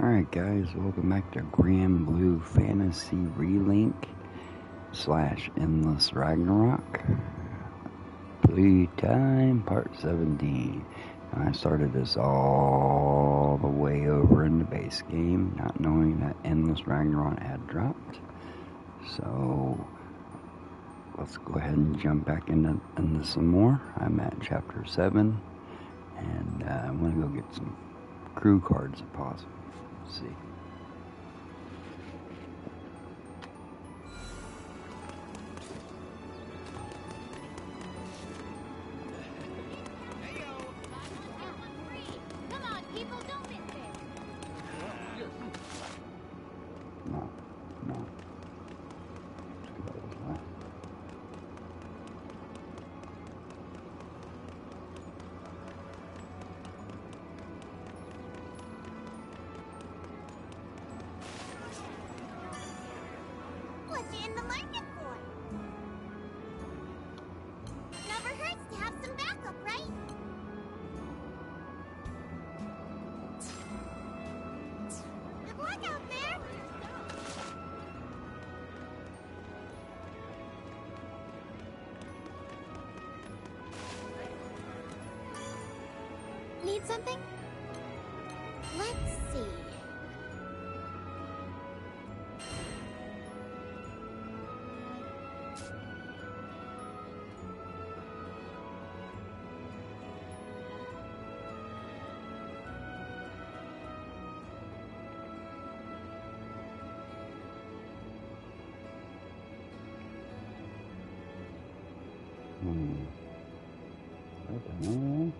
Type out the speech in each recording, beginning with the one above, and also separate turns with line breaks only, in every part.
Alright guys, welcome back to Granblue Fantasy Relink / Endless Ragnarok. Playtime Part 17. And I started this all the way over in the base game, not knowing that Endless Ragnarok had dropped. So let's go ahead and jump back into some more. I'm at chapter 7, and I'm going to go get some crew cards if possible. Let's see. No. Let's go this way.
What's you in the market for? Never hurts to have some backup, right? Good luck out there! Need something? Let's see.
What the hell?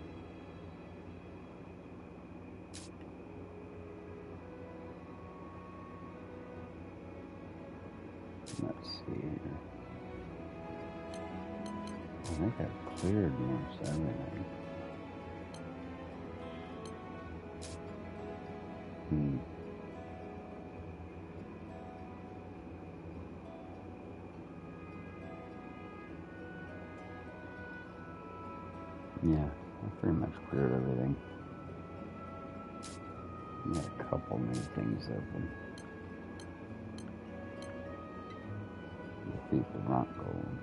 Let's see here. I think I've cleared most everything. Yeah, I pretty much cleared everything. Yeah, a couple new things open. Defeat the rock golem.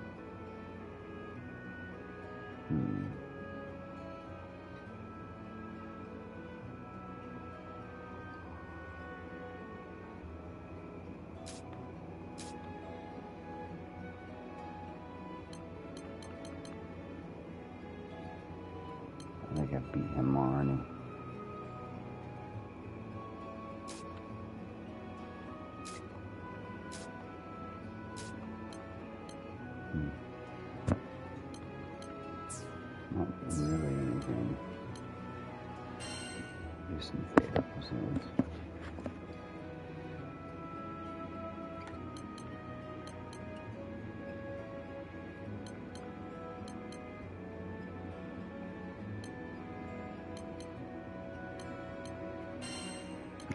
I think I beat him already. Not really anything. Do some fade episodes.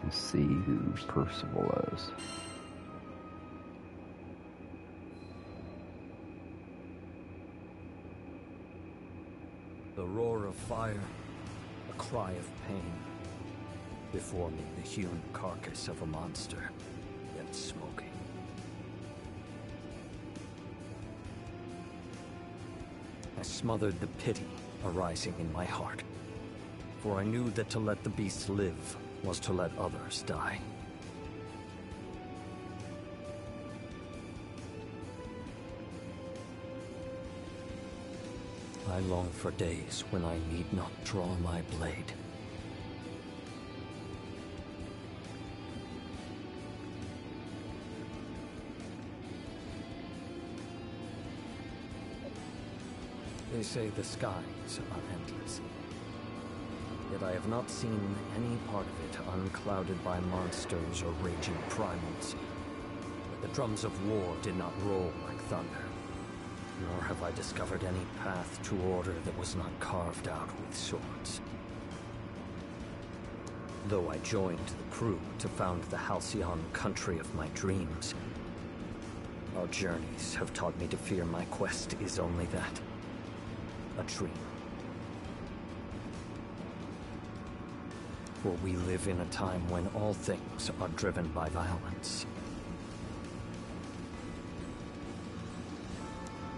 Let's see who Percival is.
The roar of fire, a cry of pain. Before me, the hewn carcass of a monster, yet smoking. I smothered the pity arising in my heart, for I knew that to let the beast live was to let others die. I long for days when I need not draw my blade. They say the skies are endless. Yet I have not seen any part of it unclouded by monsters or raging primals. But the drums of war did not roll like thunder. Nor have I discovered any path to order that was not carved out with swords. Though I joined the crew to found the halcyon country of my dreams, our journeys have taught me to fear my quest is only that, a dream. For we live in a time when all things are driven by violence.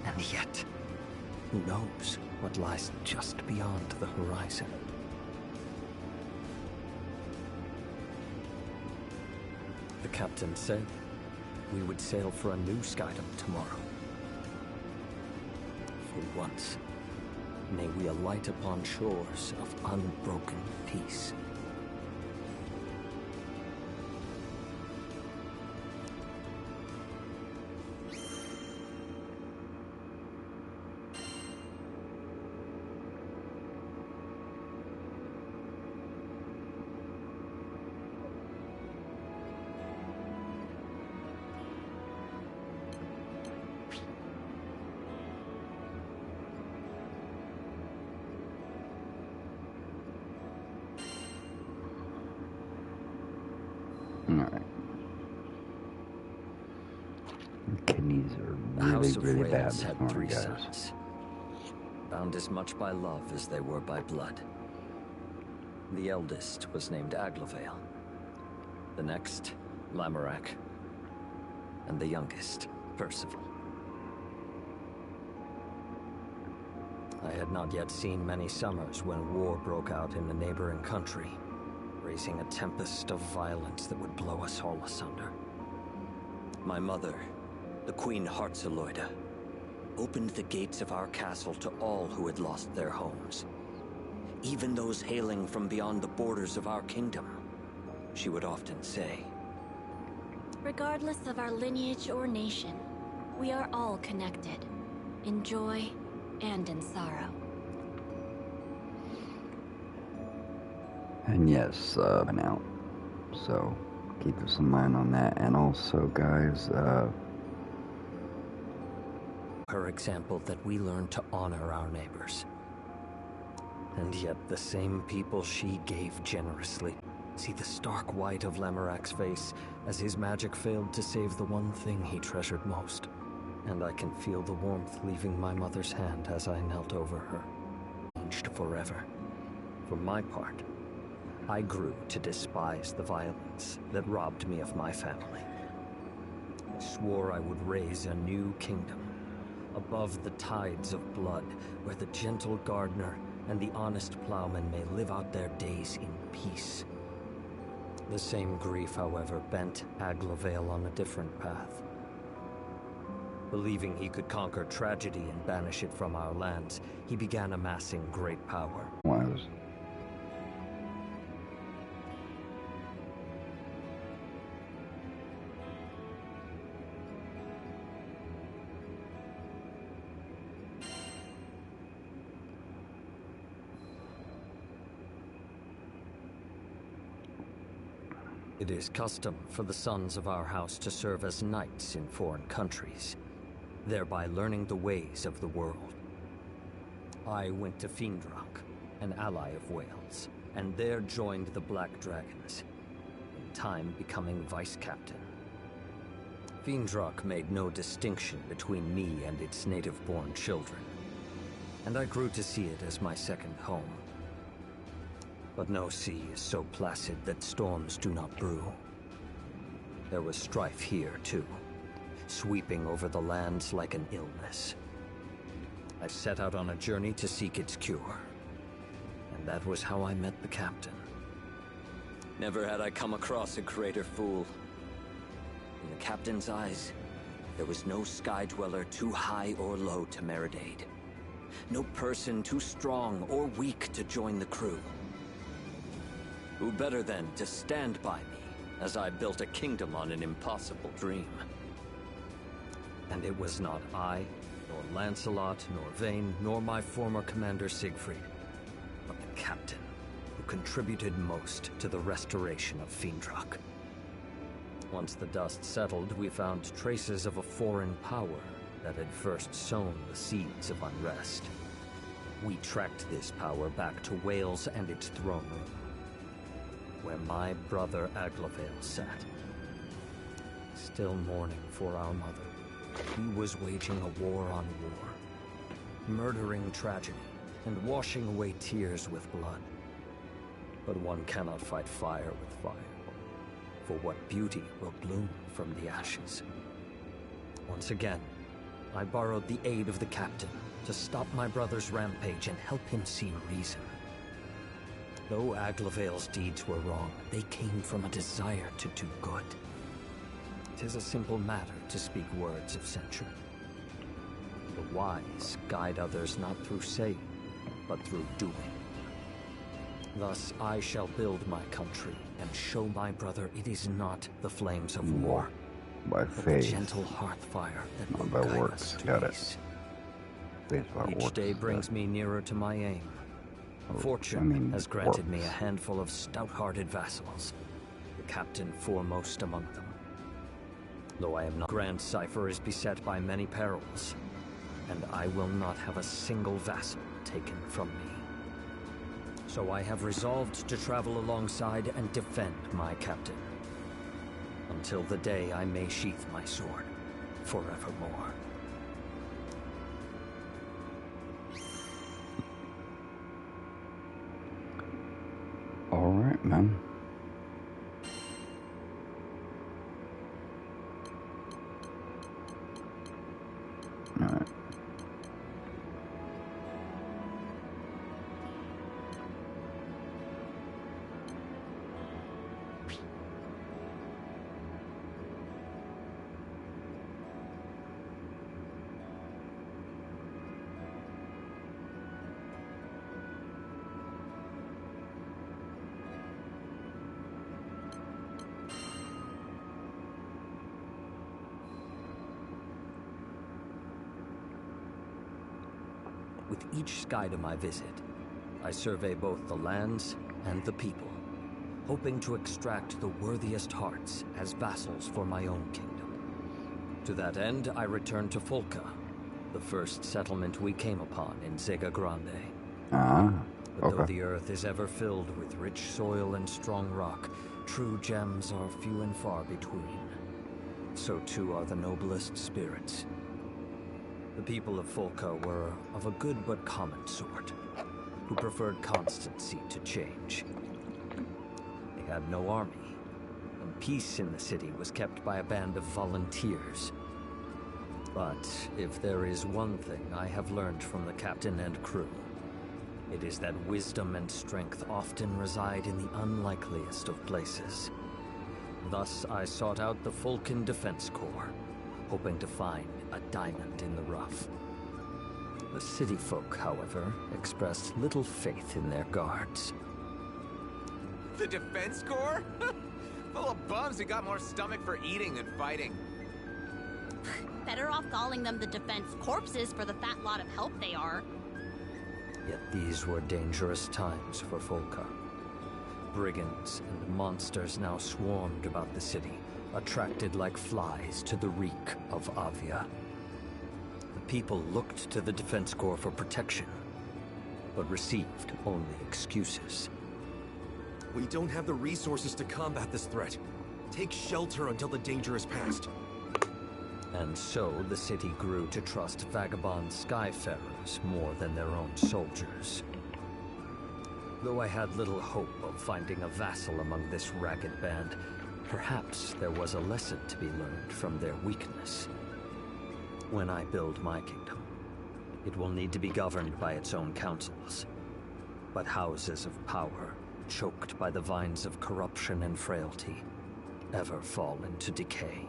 And yet, who knows what lies just beyond the horizon? The captain said we would sail for a new skydom tomorrow. For once, may we alight upon shores of unbroken peace.
Alright. Kidneys are
The
really,
House of
really bad
Wales
this
had
morning,
3
guys.
sons, bound as much by love as they were by blood. The eldest was named Aglovale, the next, Lamorak, and the youngest, Percival. I had not yet seen many summers when war broke out in the neighboring country, raising a tempest of violence that would blow us all asunder. My mother, the Queen Heartzeloida, opened the gates of our castle to all who had lost their homes, even those hailing from beyond the borders of our kingdom. She would often say,
regardless of our lineage or nation, we are all connected, in joy and in sorrow.
And yes, been out. So keep us in mind on that. And also, guys,
her example that we learn to honor our neighbors. And yet the same people she gave generously see the stark white of Lamorak's face as his magic failed to save the one thing he treasured most. And I can feel the warmth leaving my mother's hand as I knelt over her, changed forever. For my part, I grew to despise the violence that robbed me of my family. I swore I would raise a new kingdom, above the tides of blood, where the gentle gardener and the honest plowman may live out their days in peace. The same grief, however, bent Aglovale on a different path. Believing he could conquer tragedy and banish it from our lands, he began amassing great power.
was.
It is custom for the sons of our house to serve as knights in foreign countries, thereby learning the ways of the world. I went to Fiendrock, an ally of Wales, and there joined the Black Dragons, in time becoming vice-captain. Fiendrock made no distinction between me and its native-born children, and I grew to see it as my second home. But no sea is so placid that storms do not brew. There was strife here, too, sweeping over the lands like an illness. I set out on a journey to seek its cure, and that was how I met the captain. Never had I come across a greater fool. In the captain's eyes, there was no sky dweller too high or low to merit aid. No person too strong or weak to join the crew. Who better than to stand by me as I built a kingdom on an impossible dream? And it was not I, nor Lancelot, nor Vayne, nor my former commander Siegfried, but the captain who contributed most to the restoration of Fiendrock. Once the dust settled, we found traces of a foreign power that had first sown the seeds of unrest. We tracked this power back to Wales and its throne room, where my brother Aglovale sat, still mourning for our mother. He was waging a war on war, murdering tragedy and washing away tears with blood. But one cannot fight fire with fire. For what beauty will bloom from the ashes? Once again, I borrowed the aid of the captain to stop my brother's rampage and help him see reason. Though Aglavale's deeds were wrong, they came from a desire to do good. 'Tis a simple matter to speak words of censure. The wise guide others not through saying, but through doing. Thus I shall build my country and show my brother it is not the flames of war,
By
but the
faith,
gentle hearth fire that
not
will
by
guide
works.
us to
Got it.
peace.
Faith by
Each
works
day
is
brings
dead.
me nearer to my aim.
Oh,
Fortune
I mean,
has granted me a
works.
handful of stout-hearted vassals, the captain foremost among them. Though I am not, Grand Cipher is beset by many perils, and I will not have a single vassal taken from me. So I have resolved to travel alongside and defend my captain, until the day I may sheath my sword forevermore.
All right, man. All right.
With each Skydom I visit, I survey both the lands and the people, hoping to extract the worthiest hearts as vassals for my own kingdom. To that end, I return to Folka, the first settlement we came upon in Zega Grande.
Ah,
But though
okay.
the earth is ever filled with rich soil and strong rock, true gems are few and far between. So too are the noblest spirits. The people of Folka were of a good but common sort, who preferred constancy to change. They had no army, and peace in the city was kept by a band of volunteers. But if there is one thing I have learned from the captain and crew, it is that wisdom and strength often reside in the unlikeliest of places. Thus I sought out the Fulcan Defense Corps, hoping to find a diamond in the rough. The city folk, however, expressed little faith in their guards.
The Defense Corps? Full of bums who got more stomach for eating than fighting.
Better off calling them the Defense Corpses for the fat lot of help they are.
Yet these were dangerous times for Folka. Brigands and monsters now swarmed about the city, attracted like flies to the reek of Avia. The people looked to the Defense Corps for protection, but received only excuses.
We don't have the resources to combat this threat. Take shelter until the danger is past.
And so the city grew to trust vagabond skyfarers more than their own soldiers. Though I had little hope of finding a vassal among this ragged band, perhaps there was a lesson to be learned from their weakness. When I build my kingdom, it will need to be governed by its own councils. But houses of power, choked by the vines of corruption and frailty, ever fall into decay.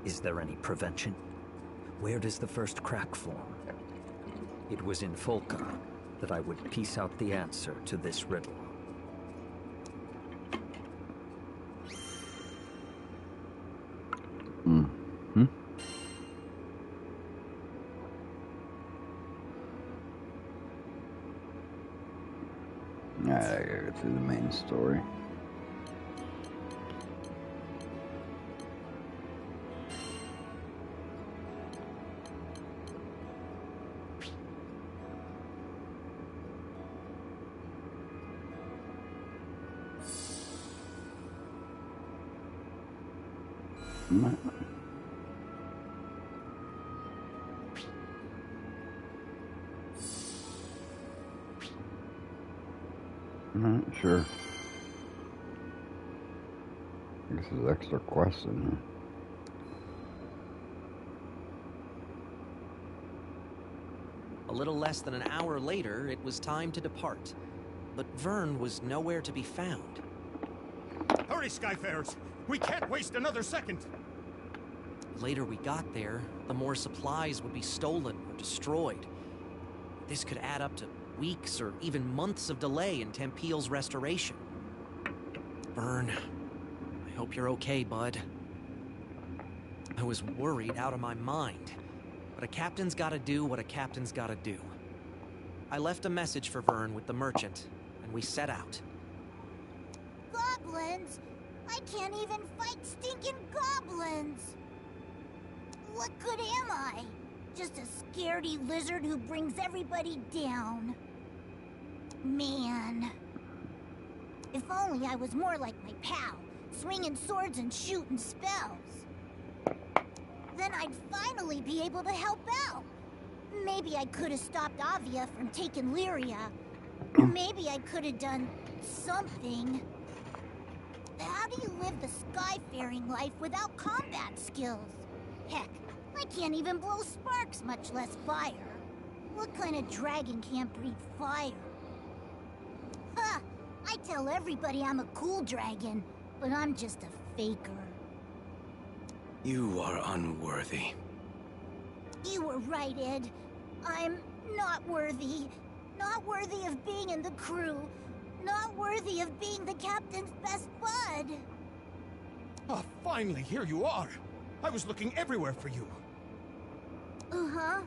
Is there any prevention? Where does the first crack form? It was in Folka that I would piece out the answer to this riddle.
Mm-hmm. Alright, I gotta go through the main story. Sure. This is extra quests in here.
A little less than an hour later, it was time to depart. But Vern was nowhere to be found.
Hurry, Skyfarers! We can't waste another second!
The later we got there, the more supplies would be stolen or destroyed. This could add up to weeks or even months of delay in Tempeal's restoration. Vern, I hope you're okay, bud. I was worried out of my mind. But a captain's gotta do what a captain's gotta do. I left a message for Vern with the merchant, and we set out.
Goblins? I can't even fight stinking goblins! What good am I? Just a scaredy lizard who brings everybody down. Man. If only I was more like my pal, swinging swords and shooting spells. Then I'd finally be able to help out. Maybe I could have stopped Avia from taking Lyria. Maybe I could have done something. How do you live the skyfaring life without combat skills? Heck, I can't even blow sparks, much less fire. What kind of dragon can't breathe fire? Huh, I tell everybody I'm a cool dragon, but I'm just a faker.
You are unworthy.
You were right, Ed. I'm not worthy. Not worthy of being in the crew. Not worthy of being the captain's best bud.
Ah, finally, here you are! I was looking everywhere for you.
Uh-huh.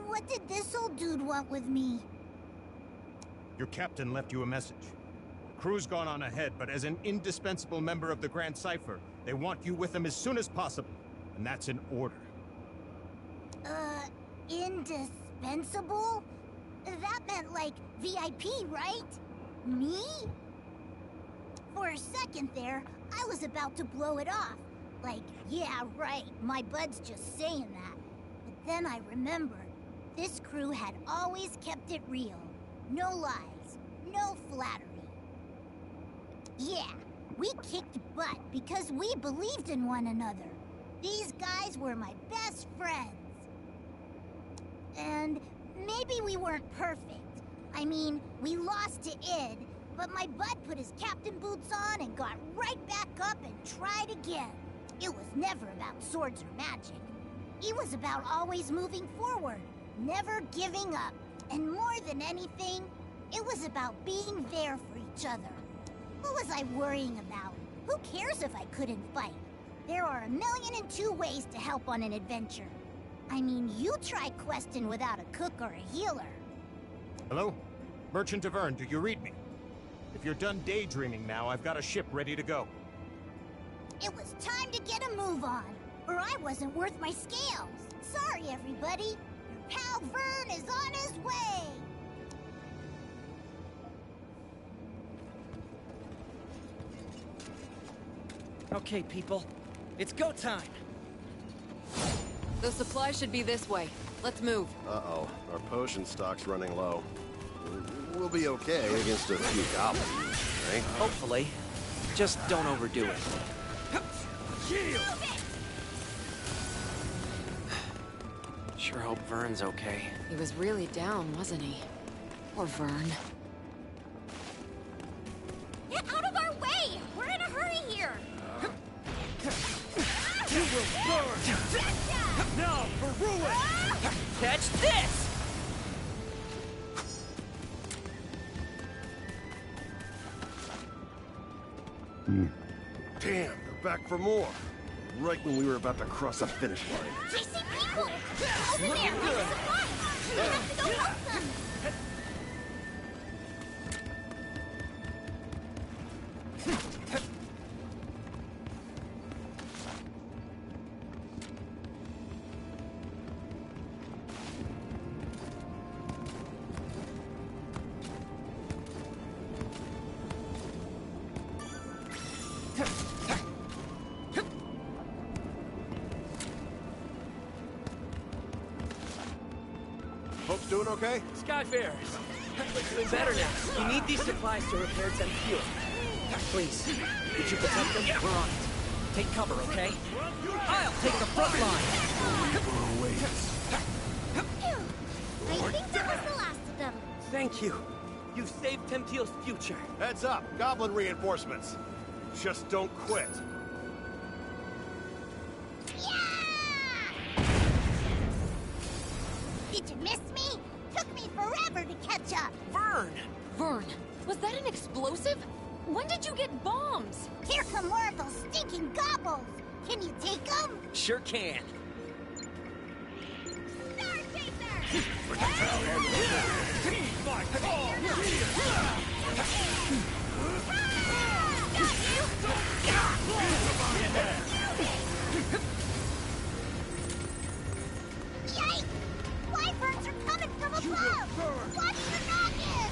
What did this old dude want with me?
Your captain left you a message. The crew's gone on ahead, but as an indispensable member of the Grand Cipher, they want you with them as soon as possible. And that's an order.
Indispensable? That meant like VIP, right? Me? For a second there, I was about to blow it off. Like, yeah, right, my bud's just saying that. But then I remembered, this crew had always kept it real. No lies, no flattery. Yeah, we kicked butt because we believed in one another. These guys were my best friends. And maybe we weren't perfect. I mean, we lost to Id, but my bud put his captain boots on and got right back up and tried again. It was never about swords or magic. It was about always moving forward, never giving up. And more than anything, it was about being there for each other. What was I worrying about? Who cares if I couldn't fight? There are 1,000,002 ways to help on an adventure. I mean, you try questing without a cook or a healer.
Hello? Merchant of Vern, do you read me? If you're done daydreaming now, I've got a ship ready to go.
It was time to get a move on, or I wasn't worth my scales. Sorry, everybody. Your pal Vern is on his way.
Okay, people. It's go time!
The supply should be this way. Let's move.
Uh-oh. Our potion stock's running low. We'll be okay against a few goblins, right?
Hopefully. Just don't overdo it. Sure hope Vern's okay.
He was really down, wasn't he? Poor Vern.
Get out of our way! We're in a hurry here!
You will burn! Now for ruin! Catch this!
Damn, they're back for more. Right when we were about to cross the finish line.
Chasing people! Over there! There's supplies! We have to go help them!
Folks doing okay?
Skyfarers,
We're doing better now. We need these supplies to repair Tempeel.
Please, would you protect them? We're on it. Take cover, okay? I'll take the front line!
I think that was the last of them.
Thank you. You've saved Tempeel's future.
Heads up, goblin reinforcements. Just don't quit.
Yeah! Did you miss me? Took me forever to catch up.
Vern!
Vern, was that an explosive? When did you get bombs?
Here come more of those stinking gobbles. Can you take them?
Sure can.
Star Chaser! Yikes! Wyverns are coming from above! Watch your noggin!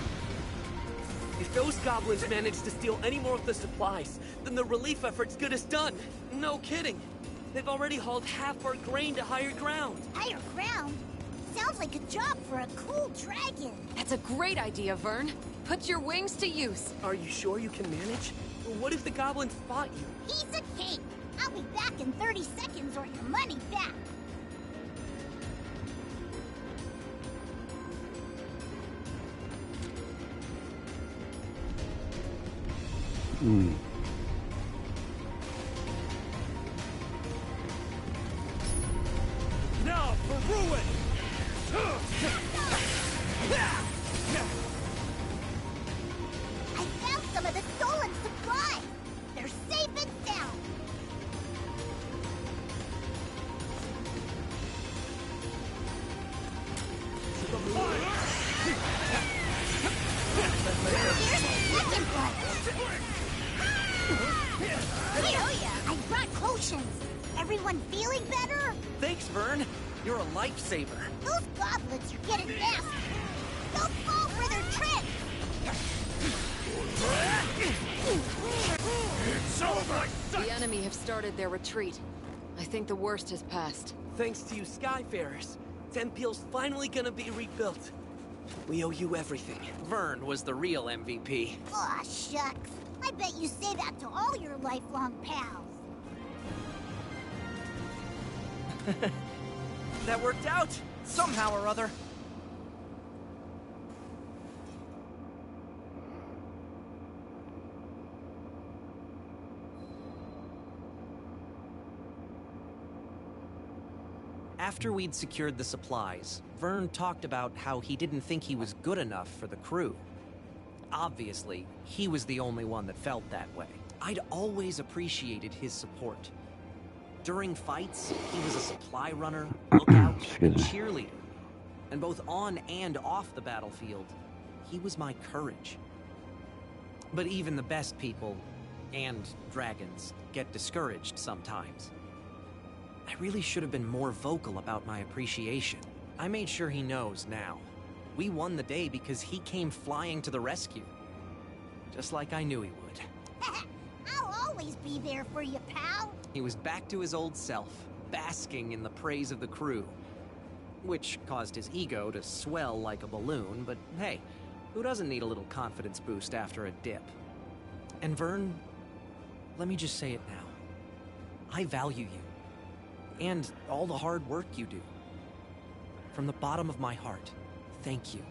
If those goblins manage to steal any more of the supplies, then the relief effort's good as done. No kidding. They've already hauled half our grain to higher ground.
Higher ground? Sounds like a job for a cool dragon.
That's a great idea, Vern. Put your wings to use.
Are you sure you can manage? What if the goblins spot you?
Piece of cake. I'll be back in 30 seconds or your money back.
Now for ruin!
I found some of the stolen supplies. They're safe and sound. Here's the second one. Here, I brought potions. Everyone feeling better?
Thanks, Vern. You're a lifesaver.
Those goblins are getting nasty. Don't fall for their tricks.
It's over!
The enemy have started their retreat. I think the worst has passed.
Thanks to you Skyfarers, Tempeel's finally gonna be rebuilt. We owe you everything.
Vern was the real MVP.
Aw, shucks. I bet you say that to all your lifelong pals.
That worked out, somehow or other. After we'd secured the supplies, Vern talked about how he didn't think he was good enough for the crew. Obviously, he was the only one that felt that way. I'd always appreciated his support. During fights, he was a supply runner, lookout, and cheerleader. And both on and off the battlefield, he was my courage. But even the best people, and dragons, get discouraged sometimes. I really should have been more vocal about my appreciation. I made sure he knows now. We won the day because he came flying to the rescue. Just like I knew he would.
I'll always be there for you, pal.
He was back to his old self, basking in the praise of the crew. Which caused his ego to swell like a balloon, but hey, who doesn't need a little confidence boost after a dip? And Vern, let me just say it now. I value you. And all the hard work you do. From the bottom of my heart, thank you.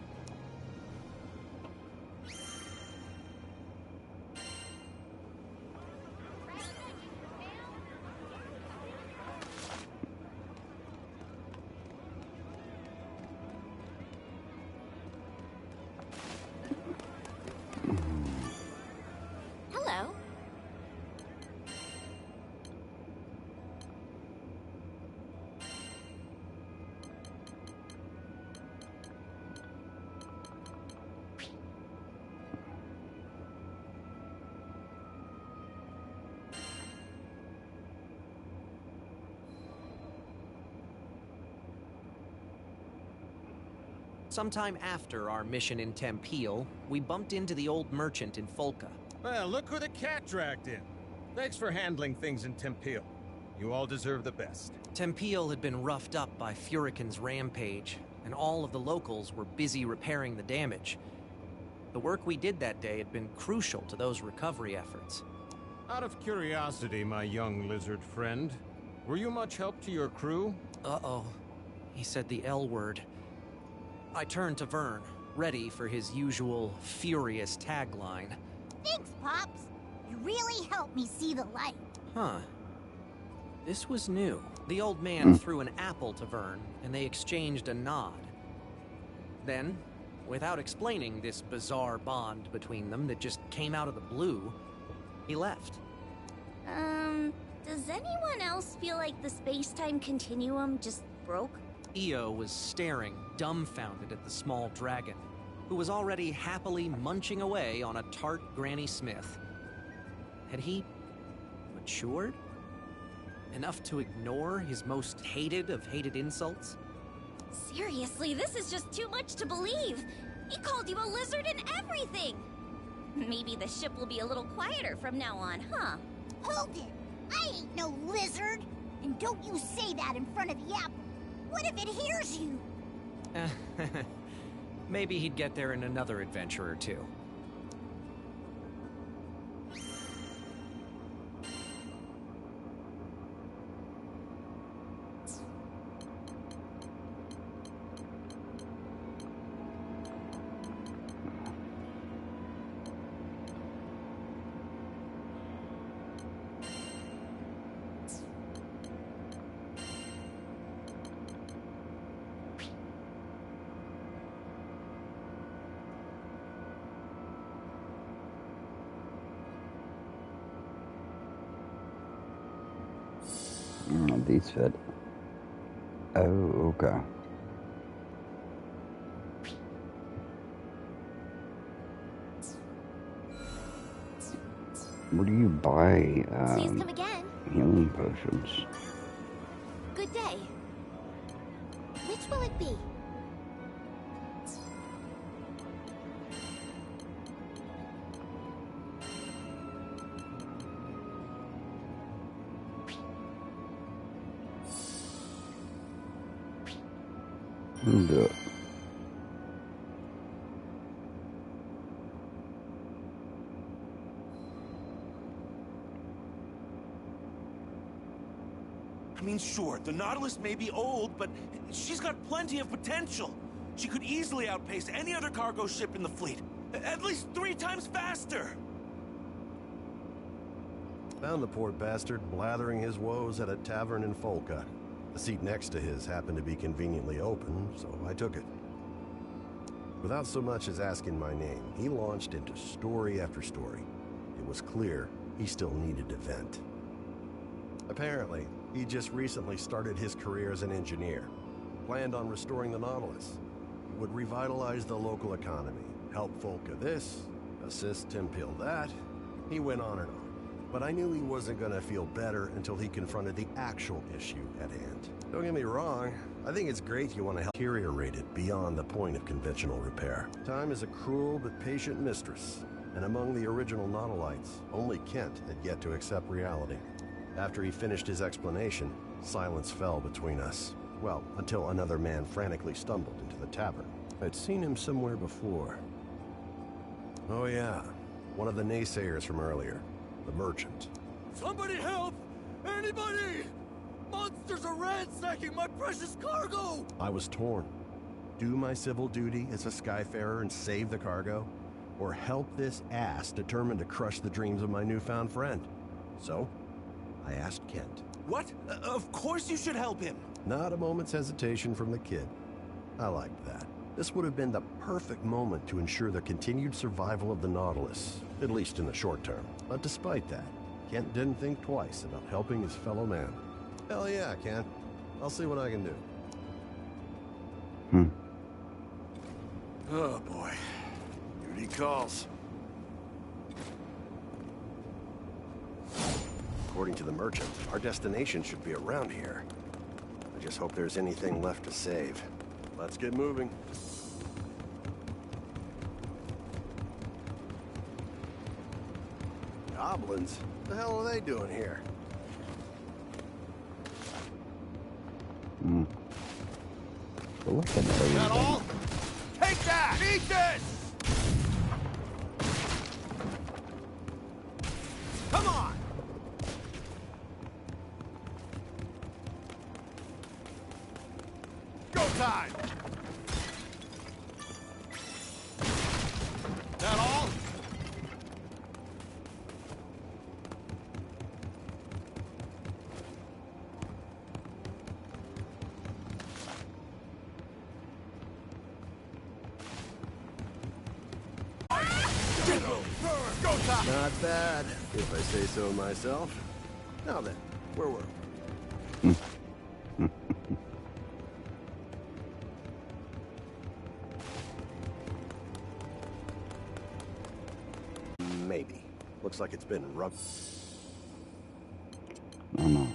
Hello.
Sometime after our mission in Tempeel, we bumped into the old merchant in Folka.
Well, look who the cat dragged in. Thanks for handling things in Tempeel. You all deserve the best.
Tempeel had been roughed up by Furican's rampage, and all of the locals were busy repairing the damage. The work we did that day had been crucial to those recovery efforts.
Out of curiosity, my young lizard friend, were you much help to your crew?
Uh-oh. He said the L word. I turned to Vern, ready for his usual furious tagline.
Thanks, Pops. You really helped me see the light.
Huh. This was new. The old man threw an apple to Vern, and they exchanged a nod. Then, without explaining this bizarre bond between them that just came out of the blue, he left.
Does anyone else feel like the space-time continuum just broke?
Io was staring, dumbfounded at the small dragon, who was already happily munching away on a tart Granny Smith. Had he matured? Enough to ignore his most hated of hated insults?
Seriously, this is just too much to believe. He called you a lizard and everything. Maybe the ship will be a little quieter from now on, huh?
Hold it! I ain't no lizard! And don't you say that in front of the apple. What if it hears you?
Maybe he'd get there in another adventure or two.
These fit. Oh, okay. Where do you buy
Please come again.
healing potions?
Good day. Which will it be?
Do it.
I mean, sure, the Nautilus may be old, but she's got plenty of potential. She could easily outpace any other cargo ship in the fleet. At least 3 times faster!
Found the poor bastard blathering his woes at a tavern in Folka. The seat next to his happened to be conveniently open, so I took it. Without so much as asking my name, he launched into story after story. It was clear he still needed to vent. Apparently, he just recently started his career as an engineer. Planned on restoring the Nautilus. Would revitalize the local economy, help Folka this, assist Timpil that. He went on and on. But I knew he wasn't gonna feel better until he confronted the actual issue at hand. Don't get me wrong, I think it's great you want to help deteriorated beyond the point of conventional repair. Time is a cruel but patient mistress, and among the original Nautilites, only Kent had yet to accept reality. After he finished his explanation, silence fell between us. Well, until another man frantically stumbled into the tavern. I'd seen him somewhere before. Oh yeah, one of the naysayers from earlier. The merchant.
Somebody help! Anybody! Monsters are ransacking my precious cargo!
I was torn. Do my civil duty as a Skyfarer and save the cargo? Or help this ass determined to crush the dreams of my newfound friend? So, I asked Kent.
What? Of course you should help him!
Not a moment's hesitation from the kid. I liked that. This would have been the perfect moment to ensure the continued survival of the Nautilus, at least in the short term. But despite that, Kent didn't think twice about helping his fellow man. Hell yeah, Kent. I'll see what I can do.
Oh boy. Duty calls.
According to the merchant, our destination should be around here. I just hope there's anything left to save. Let's get moving. Goblins? The hell are they doing here?
Look at everything.
Not all? Take that! Eat this!
Not bad, if I say so myself. Now then, where were we? Maybe. Looks like it's been rubbed.
Oh no.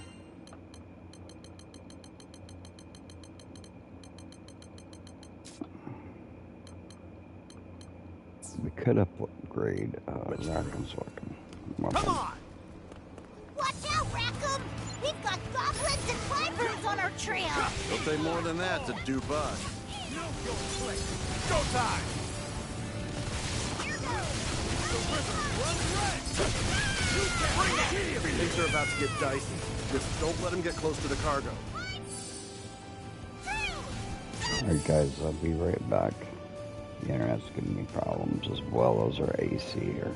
We could upgrade Ragnarok.
Come on!
Watch out, Rackham! We've got goblins and vipers on our trail!
It'll take more than that to dupe us.
Go time!
Things are about to get dicey. Just don't let him get close to the cargo.
Alright guys, I'll be right back. The internet's giving me problems as well as our AC here.